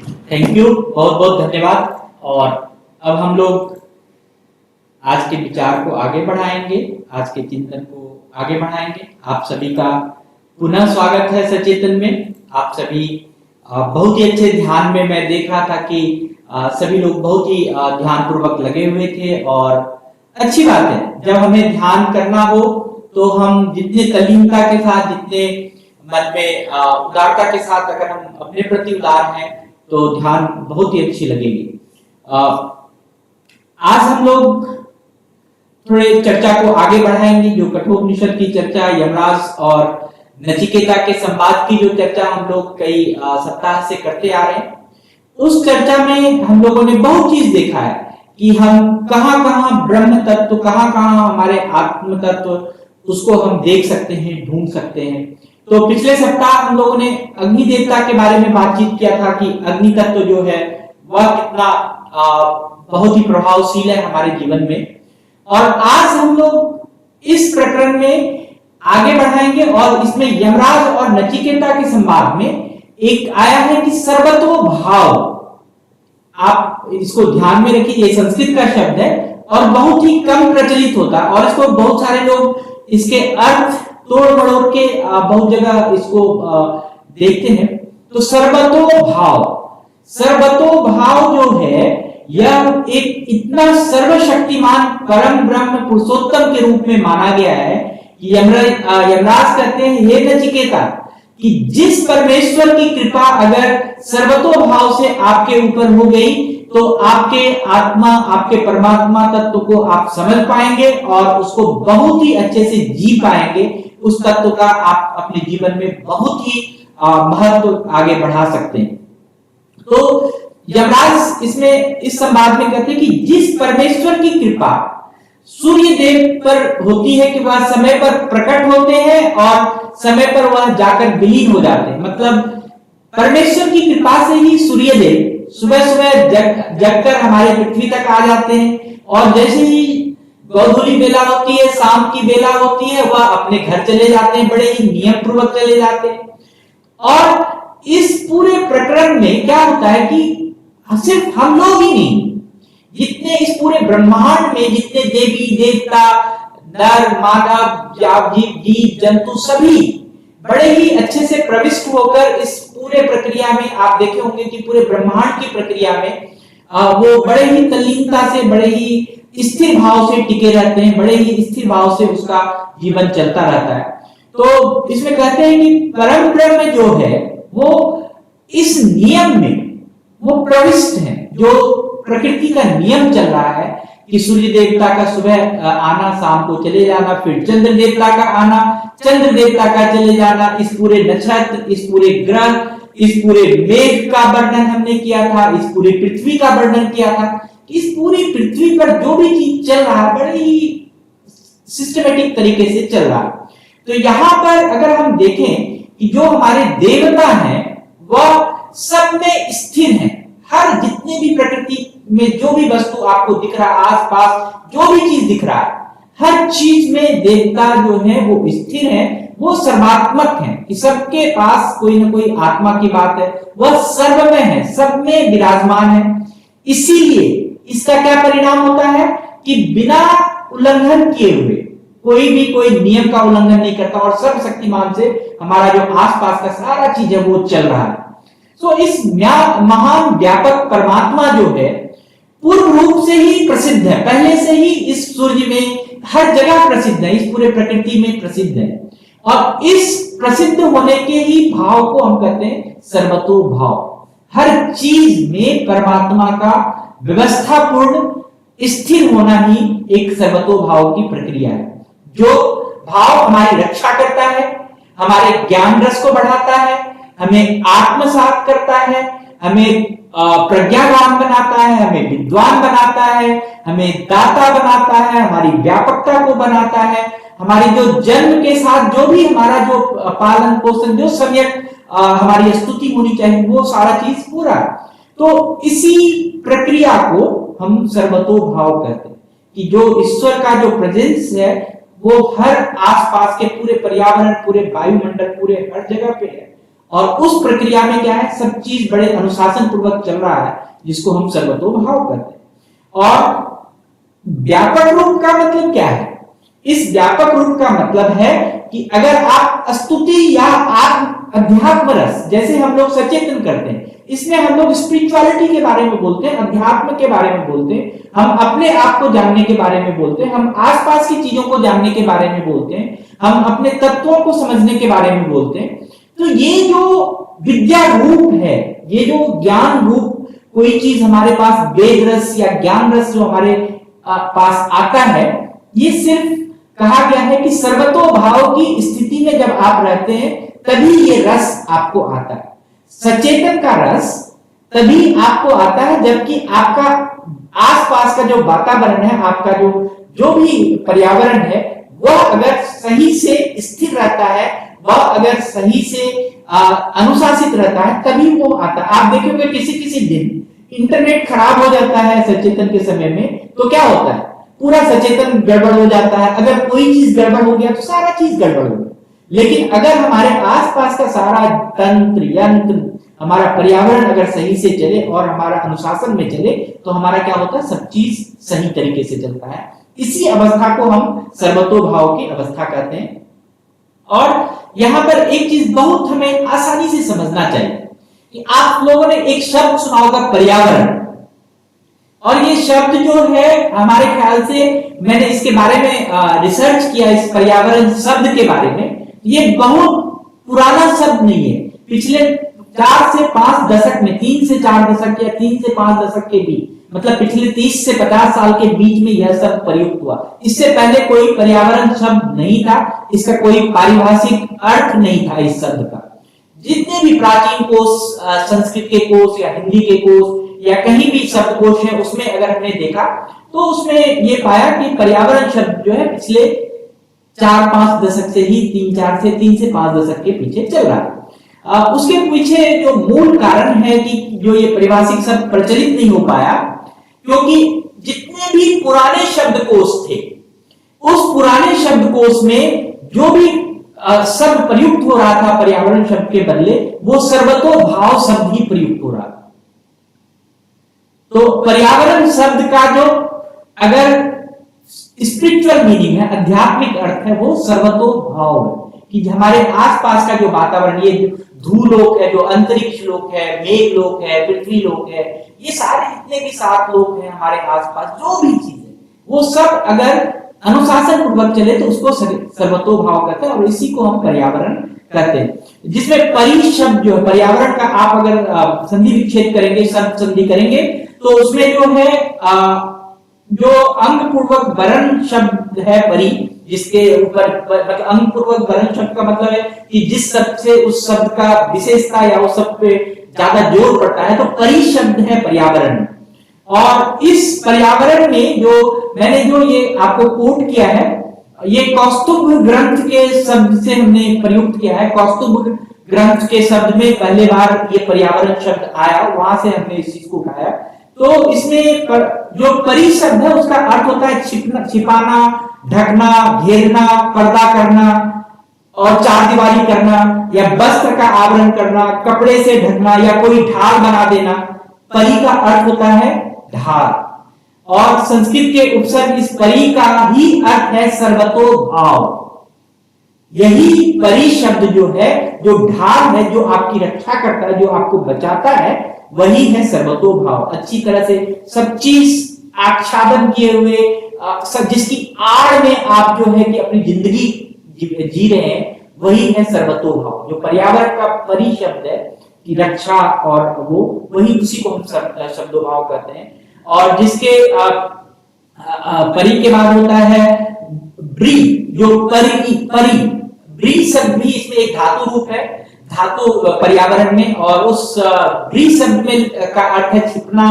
Thank you, बहुत बहुत धन्यवाद। और अब हम लोग आज के विचार को आगे बढ़ाएंगे, आज के चिंतन को आगे बढ़ाएंगे। आप सभी का पुनः स्वागत है सचेतन में। आप सभी बहुत ही अच्छे ध्यान में, मैं देख रहा था कि सभी लोग बहुत ही ध्यान पूर्वक लगे हुए थे। और अच्छी बात है, जब हमें ध्यान करना हो तो हम जितने तल्लीनता के साथ, जितने मन में उदारता के साथ अगर हम अपने प्रति उदार हैं तो ध्यान बहुत ही अच्छी लगेगी। आज हम लोग थोड़े चर्चा को आगे बढ़ाएंगे। जो कठोपनिषद की चर्चा, यमराज और नचिकेता के संवाद की जो चर्चा हम लोग कई सप्ताह से करते आ रहे हैं, उस चर्चा में हम लोगों ने बहुत चीज देखा है कि हम कहां कहां ब्रह्म तत्व, कहां कहां हमारे आत्म तत्व, उसको हम देख सकते हैं, ढूंढ सकते हैं। तो पिछले सप्ताह हम लोगों ने अग्नि देवता के बारे में बातचीत किया था कि अग्नि तत्व जो है वह कितना बहुत ही प्रभावशील है हमारे जीवन में। और आज हम लोग इस प्रकरण में आगे बढ़ाएंगे और इसमें यमराज और नचिकेता के संवाद में एक आया है कि सर्वतो भाव। आप इसको ध्यान में रखिए, ये संस्कृत का शब्द है और बहुत ही कम प्रचलित होता है और इसको बहुत सारे लोग इसके अर्थ तोड़ मड़ोड़ के बहुत जगह इसको देखते हैं। तो सर्वतो भाव, सर्वतो भाव जो है यह एक इतना सर्वशक्तिमान परम ब्रह्म पुरुषोत्तम के रूप में माना गया है कि यमराज कहते हैं, हे नचिकेता, कि जिस परमेश्वर की कृपा अगर सर्वतो भाव से आपके ऊपर हो गई तो आपके आत्मा, आपके परमात्मा तत्व को आप समझ पाएंगे और उसको बहुत ही अच्छे से जी पाएंगे। उस तत्व का आप अपने जीवन में बहुत ही महत्व आगे बढ़ा सकते हैं। तो यमराज इसमें इस संवाद में कहते हैं कि जिस परमेश्वर की कृपा सूर्य देव पर होती है कि वह समय पर प्रकट होते हैं और समय पर वह जाकर विलीन हो जाते हैं। मतलब परमेश्वर की कृपा से ही सूर्य देव सुबह सुबह जगकर हमारे पृथ्वी तक आ जाते हैं और जैसे ही गोधूली बेला होती है, शाम की बेला होती है, वह अपने घर चले जाते हैं, बड़े ही नियम पूर्वक चले जाते हैं। और इस पूरे प्रकरण में क्या होता है कि सिर्फ हम लोग ही नहीं, जितने इस पूरे ब्रह्मांड में जितने देवी देवता, नर मानव, जीव जंतु, सभी बड़े ही अच्छे से प्रविष्ट होकर इस पूरे प्रक्रिया में, आप देखे होंगे कि पूरे ब्रह्मांड की प्रक्रिया में वो बड़े ही तल्लीनता से, बड़े ही स्थिर भाव से टिके रहते हैं, बड़े ही स्थिर भाव से उसका जीवन चलता रहता है। तो इसमें कहते हैं कि परम ब्रह्म जो है वो इस नियम में वो प्रविष्ट है, जो प्रकृति का नियम चल रहा है कि सूर्य देवता का सुबह आना, शाम को चले जाना, फिर चंद्र देवता का आना, चंद्र देवता का चले जाना, इस पूरे नक्षत्र, इस पूरे ग्रह, इस पूरे मेघ का वर्णन हमने किया था, इस पूरी पृथ्वी का वर्णन किया था। इस पूरी पृथ्वी पर जो भी चीज चल रहा है बड़े ही सिस्टमेटिक तरीके से चल रहा है। तो यहाँ पर अगर हम देखें कि जो हमारे देवता हैं वह सब में स्थिर हैं। हर जितने भी प्रकृति में जो भी वस्तु आपको दिख रहा है, आसपास जो भी चीज दिख रहा है, हर चीज में देवता जो है वो स्थिर है, वो सर्वात्मक है कि सबके पास कोई ना कोई आत्मा की बात है, वह सर्व में है, सब में विराजमान है। इसीलिए इसका क्या परिणाम होता है कि बिना उल्लंघन किए हुए कोई भी कोई नियम का उल्लंघन नहीं करता और सर्वशक्तिमान से हमारा जो आसपास का सारा चीज है वो चल रहा है। तो इस महान व्यापक परमात्मा जो है पूर्व रूप से ही प्रसिद्ध है, पहले से ही इस सूर्य में हर जगह प्रसिद्ध है, इस पूरे प्रकृति में प्रसिद्ध है। और इस प्रसिद्ध होने के ही भाव को हम कहते हैं सर्वतो भाव। हर चीज में परमात्मा का व्यवस्थापूर्ण स्थिर होना ही एक सर्वतो भाव की प्रक्रिया है। जो भाव हमारी रक्षा करता है, हमारे ज्ञान रस को बढ़ाता है, हमें आत्मसात करता है, हमें प्रज्ञावान बनाता है, हमें विद्वान बनाता है, हमें दाता बनाता है, हमारी व्यापकता को बनाता है, हमारी जो जन्म के साथ जो भी हमारा जो पालन पोषण, जो सम्यक हमारी स्तुति होनी चाहिए, वो सारा चीज पूरा है। तो इसी प्रक्रिया को हम सर्वतो भाव कहते हैं कि जो ईश्वर का जो प्रेजेंस है वो हर आसपास के पूरे पर्यावरण, पूरे वायुमंडल, पूरे हर जगह पे है और उस प्रक्रिया में क्या है, सब चीज बड़े अनुशासन पूर्वक चल रहा है, जिसको हम सर्वतोभाव कहते हैं। और व्यापक रूप का मतलब क्या है? इस व्यापक रूप का मतलब है कि अगर आप स्तुति या आत्म अध्यात्म रस, जैसे हम लोग सचेतन करते हैं, इसमें हम लोग स्पिरिचुअलिटी के बारे में बोलते हैं, अध्यात्म के बारे में बोलते हैं, हम अपने आप को जानने के बारे में बोलते हैं, हम आसपास की चीजों को जानने के बारे में बोलते हैं, हम अपने तत्वों को समझने के बारे में बोलते हैं। तो ये जो विद्या रूप है, ये जो ज्ञान रूप कोई चीज हमारे पास, वेद रस या ज्ञान रस जो हमारे पास आता है, ये सिर्फ कहा गया है कि सर्वतोभाव की स्थिति में जब आप रहते हैं तभी ये रस आपको आता है। सचेतन का रस तभी आपको आता है जबकि आपका आसपास का जो वातावरण है, आपका जो भी पर्यावरण है, वह अगर सही से स्थिर रहता है, वह अगर सही से अनुशासित रहता है, तभी वो आता है। आप देखोगे किसी दिन इंटरनेट खराब हो जाता है सचेतन के समय में, तो क्या होता है, पूरा सचेतन गड़बड़ हो जाता है। अगर कोई चीज गड़बड़ हो गया तो सारा चीज गड़बड़ हो गया। लेकिन अगर हमारे आसपास का सारा तंत्र यंत्र, हमारा पर्यावरण अगर सही से चले और हमारा अनुशासन में चले, तो हमारा क्या होता है, सब चीज सही तरीके से चलता है। इसी अवस्था को हम सर्वतोभाव की अवस्था कहते हैं। और यहां पर एक चीज बहुत हमें आसानी से समझना चाहिए कि आप लोगों ने एक शब्द सुना होगा, पर्यावरण। और ये शब्द जो है, हमारे ख्याल से मैंने इसके बारे में रिसर्च किया, इस पर्यावरण शब्द के बारे में। ये बहुत पुराना शब्द नहीं है, पिछले 4 से 5 दशक में, 3 से 4 दशक या 3 से 5 दशक के बीच, मतलब पिछले 30 से 50 साल के बीच में यह शब्द प्रयुक्त हुआ। इससे पहले कोई पर्यावरण शब्द नहीं था, इसका कोई पारिभाषिक अर्थ नहीं था इस शब्द का। जितने भी प्राचीन कोश, संस्कृत के कोश या हिंदी के कोश या कहीं भी शब्दकोश है, उसमें अगर हमने देखा तो उसमें ये पाया कि पर्यावरण शब्द जो है पिछले 4-5 दशक से ही 3 से 5 दशक के पीछे चल रहा है। उसके पीछे जो मूल कारण है कि जो ये पारिभाषिक शब्द प्रचलित नहीं हो पाया, क्योंकि जितने भी पुराने शब्दकोश थे, उस पुराने शब्दकोश में जो भी शब्द प्रयुक्त हो रहा था पर्यावरण शब्द के बदले, वो सर्वतोभाव शब्द ही प्रयुक्त हो रहा था। तो पर्यावरण शब्द का जो अगर स्पिरिचुअल मीनिंग है, आध्यात्मिक अर्थ है, वो सर्वतोभाव है कि हमारे आसपास का जो वातावरण, ये धूलोक है, जो अंतरिक्ष लोक है, मेघ लोक है, पृथ्वी लोक है, ये सारे जितने भी 7 लोक हैं हमारे आसपास, जो भी चीज है, वो सब अगर अनुशासन पूर्वक चले तो उसको सर्वतोभाव कहते हैं। और इसी को हम पर्यावरण कहते हैं, जिसमें परि शब्द जो है पर्यावरण का, आप अगर संधि विच्छेद करेंगे, शब्द संधि करेंगे, तो उसमें जो है जो अंग पूर्वक वर्ण शब्द है परि, जिसके ऊपर मतलब अंग पूर्वक वर्ण शब्द का मतलब है कि जिस शब्द से उस शब्द का विशेषता या उस शब्द पे ज्यादा जोर पड़ता है, तो परि शब्द है पर्यावरण। और इस पर्यावरण में जो मैंने जो ये आपको कोट किया है, ये कौस्तुभ ग्रंथ के शब्द से हमने प्रयुक्त किया है। कौस्तुभ ग्रंथ के शब्द में पहले बार ये पर्यावरण शब्द आया, वहां से हमने इस चीज को उठाया। तो इसमें जो परि शब्द है उसका अर्थ होता है छिपाना, ढकना, घेरना, पर्दा करना और चारदीवारी करना, या वस्त्र का आवरण करना, कपड़े से ढकना, या कोई ढाल बना देना। परि का अर्थ होता है ढाल, और संस्कृत के उपसर्ग इस परि का ही अर्थ है सर्वतोभाव। यही परि शब्द जो है, जो ढाल है, जो आपकी रक्षा करता है, जो आपको बचाता है, वही है सर्वतोभाव। अच्छी तरह से सब चीज आच्छादन किए हुए, जिसकी आड़ में आप जो है कि अपनी जिंदगी जी रहे हैं, वही है सर्वतोभाव। जो पर्यावरण का परि शब्द है कि रक्षा, और वो वही, उसी को हम शब्दोभाव कहते हैं। और जिसके परि के बाद होता है ब्री, जो परि ब्री शब्द भी इसमें एक धातु रूप है, धातु पर्यावरण में। और उस ब्री शब्द में का अर्थ है छिपना,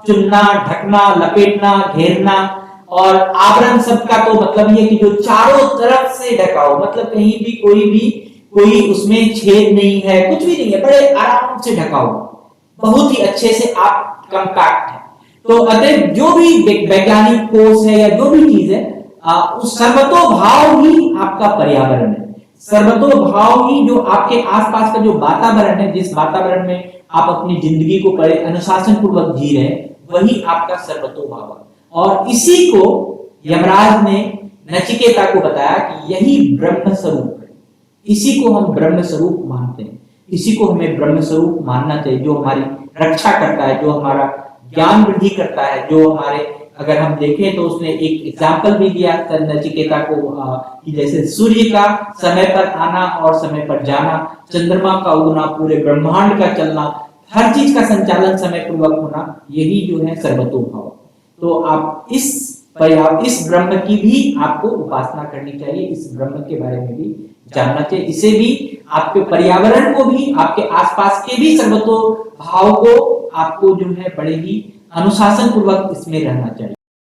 चुनना, ढकना, लपेटना, घेरना। और आवरण शब्द का तो मतलब ये कि जो चारों तरफ से ढका हो, मतलब कहीं भी कोई उसमें छेद नहीं है, कुछ भी नहीं है, बड़े आराम से ढका हो, बहुत ही अच्छे से आप कंपैक्ट है। तो अतः जो भी वैज्ञानिक कोश है या जो भी चीज है, उस सर्वतोभाव ही आपका पर्यावरण है। सर्वतो भाव ही जो आपके आसपास का जो वातावरण है, जिस वातावरण में आप अपनी जिंदगी को बड़े अनुशासन पूर्वक जी रहे हैं, वही आपका सर्वतो भाव है। और इसी को यमराज ने नचिकेता को बताया कि यही ब्रह्म स्वरूप है, इसी को हम ब्रह्म स्वरूप मानते हैं, इसी को हमें ब्रह्म स्वरूप मानना चाहिए, जो हमारी रक्षा करता है, जो हमारा ज्ञान वृद्धि करता है, जो हमारे, अगर हम देखें तो उसने एक एग्जाम्पल भी दिया नचिकेता को कि जैसे सूर्य का समय पर आना और समय पर जाना, चंद्रमा का उगना, पूरे ब्रह्मांड का चलना, हर चीज का संचालन समय पूर्वक होना, यही जो है सर्वतो भाव। तो आप इस ब्रह्म की भी आपको उपासना करनी चाहिए, इस ब्रह्म के बारे में भी जानना चाहिए, इसे भी आपके पर्यावरण को भी, आपके आसपास के भी सर्वतो भाव को आपको जो है बड़े ही अनुशासन पूर्वक इसमें रहना चाहिए।